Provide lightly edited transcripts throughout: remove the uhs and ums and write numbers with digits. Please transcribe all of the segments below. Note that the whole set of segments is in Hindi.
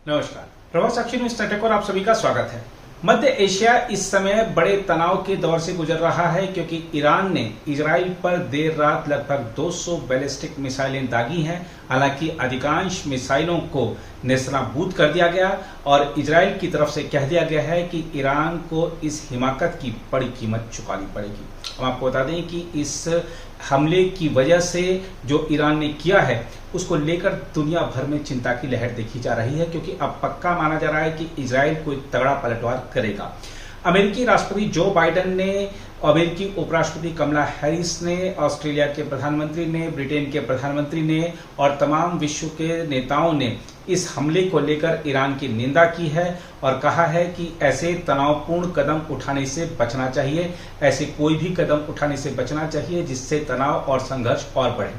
नमस्कार, प्रभात साक्षी न्यूज नेटवर्क और आप सभी का स्वागत है। मध्य एशिया इस समय बड़े तनाव के दौर से गुजर रहा है क्योंकि ईरान ने इजराइल पर देर रात लगभग 200 बैलिस्टिक मिसाइलें दागी हैं। हालांकि अधिकांश मिसाइलों को नेस्तनाबूद कर दिया गया और इजराइल की तरफ से कह दिया गया है कि ईरान को इस हिमाकत की बड़ी कीमत चुकानी पड़ेगी। हम आपको बता दें कि इस हमले की वजह से जो ईरान ने किया है उसको लेकर दुनिया भर में चिंता की लहर देखी जा रही है, क्योंकि अब पक्का माना जा रहा है कि इजराइल कोई तगड़ा पलटवार करेगा। अमेरिकी राष्ट्रपति जो बाइडेन ने, अमेरिकी उपराष्ट्रपति कमला हैरिस ने, ऑस्ट्रेलिया के प्रधानमंत्री ने, ब्रिटेन के प्रधानमंत्री ने और तमाम विश्व के नेताओं ने इस हमले को लेकर ईरान की निंदा की है और कहा है कि ऐसे तनावपूर्ण कदम उठाने से बचना चाहिए, ऐसे कोई भी कदम उठाने से बचना चाहिए जिससे तनाव और संघर्ष और बढ़े।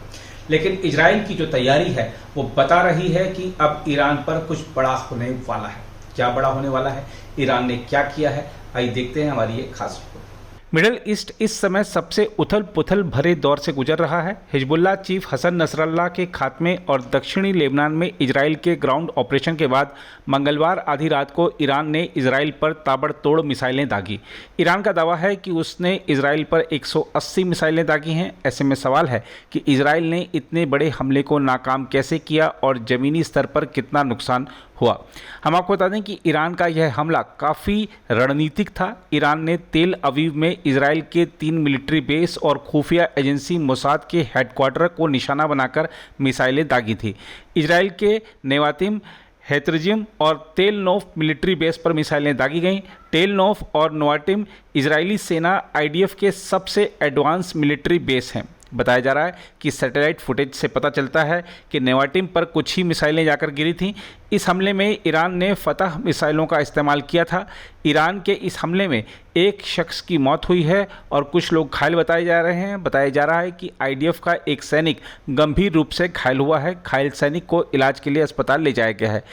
लेकिन इजराइल की जो तैयारी है वो बता रही है कि अब ईरान पर कुछ बड़ा होने वाला है। क्या बड़ा होने वाला है, ईरान ने क्या किया है, आइए देखते हैं हमारी ये खास रिपोर्ट। मिडिल ईस्ट इस समय सबसे उथल पुथल भरे दौर से गुजर रहा है। हिजबुल्लाह चीफ हसन नसरल्लाह के खात्मे और दक्षिणी लेबनान में इजराइल के ग्राउंड ऑपरेशन के बाद मंगलवार आधी रात को ईरान ने इजराइल पर ताबड़तोड़ मिसाइलें दागी। ईरान का दावा है कि उसने इजराइल पर 180 मिसाइलें दागी हैं। ऐसे में सवाल है कि इजराइल ने इतने बड़े हमले को नाकाम कैसे किया और ज़मीनी स्तर पर कितना नुकसान हुआ। हम आपको बता दें कि ईरान का यह हमला काफ़ी रणनीतिक था। ईरान ने तेल अवीव में इजराइल के 3 मिलिट्री बेस और खुफिया एजेंसी मोसाद के हेडक्वार्टर को निशाना बनाकर मिसाइलें दागी थी। इजराइल के नेवातिम, हेत्रजिम और तेल नोफ मिलिट्री बेस पर मिसाइलें दागी गईं। तेल नोफ और नोवाटिम इजरायली सेना आईडीएफ के सबसे एडवांस मिलिट्री बेस हैं। बताया जा रहा है कि सैटेलाइट फुटेज से पता चलता है कि नेवाटिम पर कुछ ही मिसाइलें जाकर गिरी थीं। इस हमले में ईरान ने फतह मिसाइलों का इस्तेमाल किया था। ईरान के इस हमले में एक शख्स की मौत हुई है और कुछ लोग घायल बताए जा रहे हैं। बताया जा रहा है कि आईडीएफ का एक सैनिक गंभीर रूप से घायल हुआ है। घायल सैनिक को इलाज के लिए अस्पताल ले जाया गया है।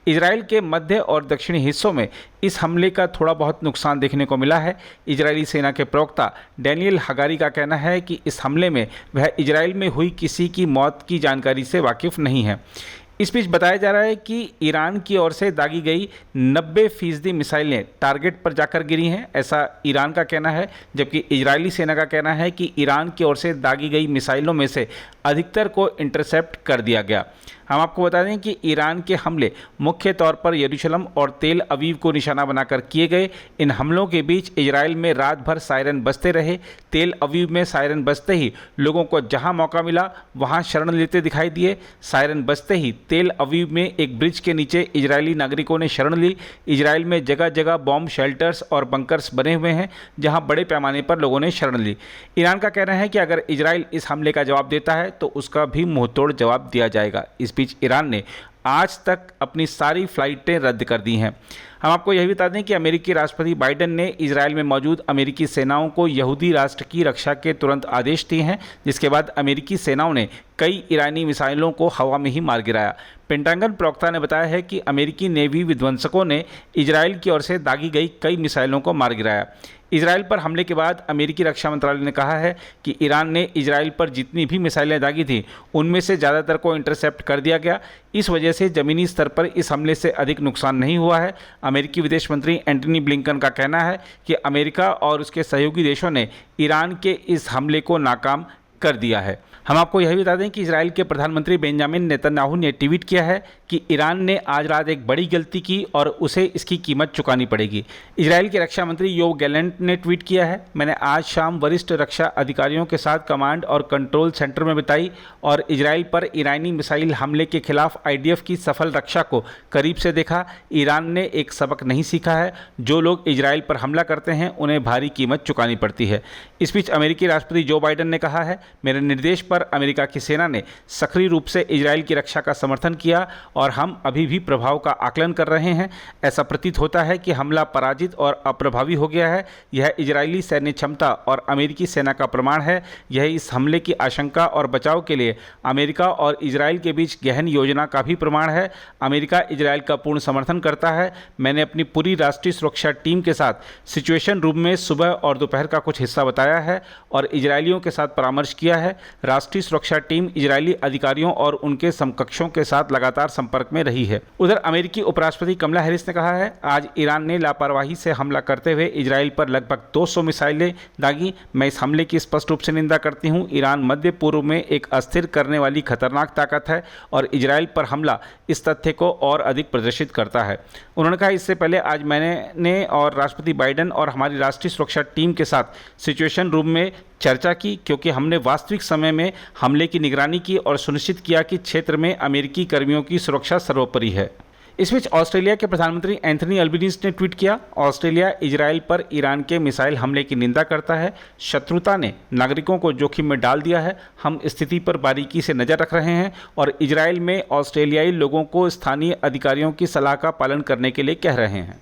इजराइल के मध्य और दक्षिणी हिस्सों में इस हमले का थोड़ा बहुत नुकसान देखने को मिला है। इजरायली सेना के प्रवक्ता डैनियल हगारी का कहना है कि इस हमले में वह इजराइल में हुई किसी की मौत की जानकारी से वाकिफ़ नहीं है। इस बीच बताया जा रहा है कि ईरान की ओर से दागी गई 90% मिसाइलें टारगेट पर जाकर गिरी हैं, ऐसा ईरान का कहना है। जबकि इजरायली सेना का कहना है कि ईरान की ओर से दागी गई मिसाइलों में से अधिकतर को इंटरसेप्ट कर दिया गया। हम आपको बता दें कि ईरान के हमले मुख्य तौर पर यरूशलेम और तेल अवीव को निशाना बनाकर किए गए। इन हमलों के बीच इजराइल में रात भर सायरन बजते रहे। तेल अवीव में सायरन बजते ही लोगों को जहां मौका मिला वहां शरण लेते दिखाई दिए। सायरन बजते ही तेल अवीव में एक ब्रिज के नीचे इजरायली नागरिकों ने शरण ली। इजराइल में जगह जगह बॉम्ब शेल्टर्स और बंकर्स बने हुए हैं जहाँ बड़े पैमाने पर लोगों ने शरण ली। ईरान का कहना है कि अगर इजराइल इस हमले का जवाब देता है तो उसका भी मुंहतोड़ जवाब दिया जाएगा। इस बीच ईरान ने आज तक अपनी सारी फ्लाइटें रद्द कर दी हैं। हम आपको यह भी बता दें कि अमेरिकी राष्ट्रपति बाइडेन ने इजराइल में मौजूद अमेरिकी सेनाओं को यहूदी राष्ट्र की रक्षा के तुरंत आदेश दिए हैं, जिसके बाद अमेरिकी सेनाओं ने कई ईरानी मिसाइलों को हवा में ही मार गिराया। पेंटागन प्रवक्ता ने बताया है कि अमेरिकी नेवी विध्वंसकों ने इजराइल की ओर से दागी गई कई मिसाइलों को मार गिराया। इजराइल पर हमले के बाद अमेरिकी रक्षा मंत्रालय ने कहा है कि ईरान ने इजराइल पर जितनी भी मिसाइलें दागी थी उनमें से ज़्यादातर को इंटरसेप्ट कर दिया गया। इस वजह से ज़मीनी स्तर पर इस हमले से अधिक नुकसान नहीं हुआ है। अमेरिकी विदेश मंत्री एंटनी ब्लिंकन का कहना है कि अमेरिका और उसके सहयोगी देशों ने ईरान के इस हमले को नाकाम कर दिया है। हम आपको यह भी बता दें कि इजराइल के प्रधानमंत्री बेंजामिन नेतन्याहू ने ट्वीट किया है कि ईरान ने आज रात एक बड़ी गलती की और उसे इसकी कीमत चुकानी पड़ेगी। इजराइल के रक्षा मंत्री योव गैलेंट ने ट्वीट किया है, मैंने आज शाम वरिष्ठ रक्षा अधिकारियों के साथ कमांड और कंट्रोल सेंटर में बिताई और इजराइल पर ईरानी मिसाइल हमले के खिलाफ आईडीएफ की सफल रक्षा को करीब से देखा। ईरान ने एक सबक नहीं सीखा है। जो लोग इजराइल पर हमला करते हैं उन्हें भारी कीमत चुकानी पड़ती है। इस बीच अमेरिकी राष्ट्रपति जो बाइडेन ने कहा है, मेरे निर्देश पर अमेरिका की सेना ने सक्रिय रूप से इजराइल की रक्षा का समर्थन किया और हम अभी भी प्रभाव का आकलन कर रहे हैं। ऐसा प्रतीत होता है कि हमला पराजित और अप्रभावी हो गया है। यह इजरायली सैन्य क्षमता और अमेरिकी सेना का प्रमाण है। यह इस हमले की आशंका और बचाव के लिए अमेरिका और इजराइल के बीच गहन योजना का भी प्रमाण है। अमेरिका इजराइल का पूर्ण समर्थन करता है। मैंने अपनी पूरी राष्ट्रीय सुरक्षा टीम के साथ सिचुएशन रूम में सुबह और दोपहर का कुछ हिस्सा बताया है और इजरायलियों के साथ परामर्श किया है। राष्ट्रीय सुरक्षा टीम इजरायली अधिकारियों और उनके समकक्षों के साथ लगातार संपर्क में रही है। उधर अमेरिकी उपराष्ट्रपति कमला हैरिस ने कहा है, आज ईरान ने लापरवाही से हमला करते हुए इजराइल पर लगभग 200 मिसाइलें दागी। मैं इस हमले की स्पष्ट रूप से निंदा करती हूं। ईरान मध्य पूर्व में एक अस्थिर करने वाली खतरनाक ताकत है और इजराइल पर हमला इस तथ्य को और अधिक प्रदर्शित करता है। उन्होंने कहा, इससे पहले आज मैंने और राष्ट्रपति बाइडेन और हमारी राष्ट्रीय सुरक्षा टीम के साथ सिचुएशन रूम में चर्चा की, क्योंकि हमने वास्तविक समय में हमले की निगरानी की और सुनिश्चित किया कि क्षेत्र में अमेरिकी कर्मियों की सुरक्षा सर्वोपरि है। इस बीच ऑस्ट्रेलिया के प्रधानमंत्री एंथनी अल्बनीज़ ने ट्वीट किया, ऑस्ट्रेलिया इजराइल पर ईरान के मिसाइल हमले की निंदा करता है। शत्रुता ने नागरिकों को जोखिम में डाल दिया है। हम स्थिति पर बारीकी से नज़र रख रहे हैं और इजराइल में ऑस्ट्रेलियाई लोगों को स्थानीय अधिकारियों की सलाह का पालन करने के लिए कह रहे हैं।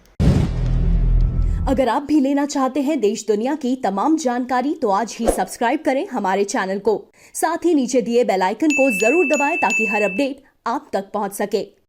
अगर आप भी लेना चाहते हैं देश दुनिया की तमाम जानकारी तो आज ही सब्सक्राइब करें हमारे चैनल को। साथ ही नीचे दिए बेल आइकन को जरूर दबाएं ताकि हर अपडेट आप तक पहुंच सके।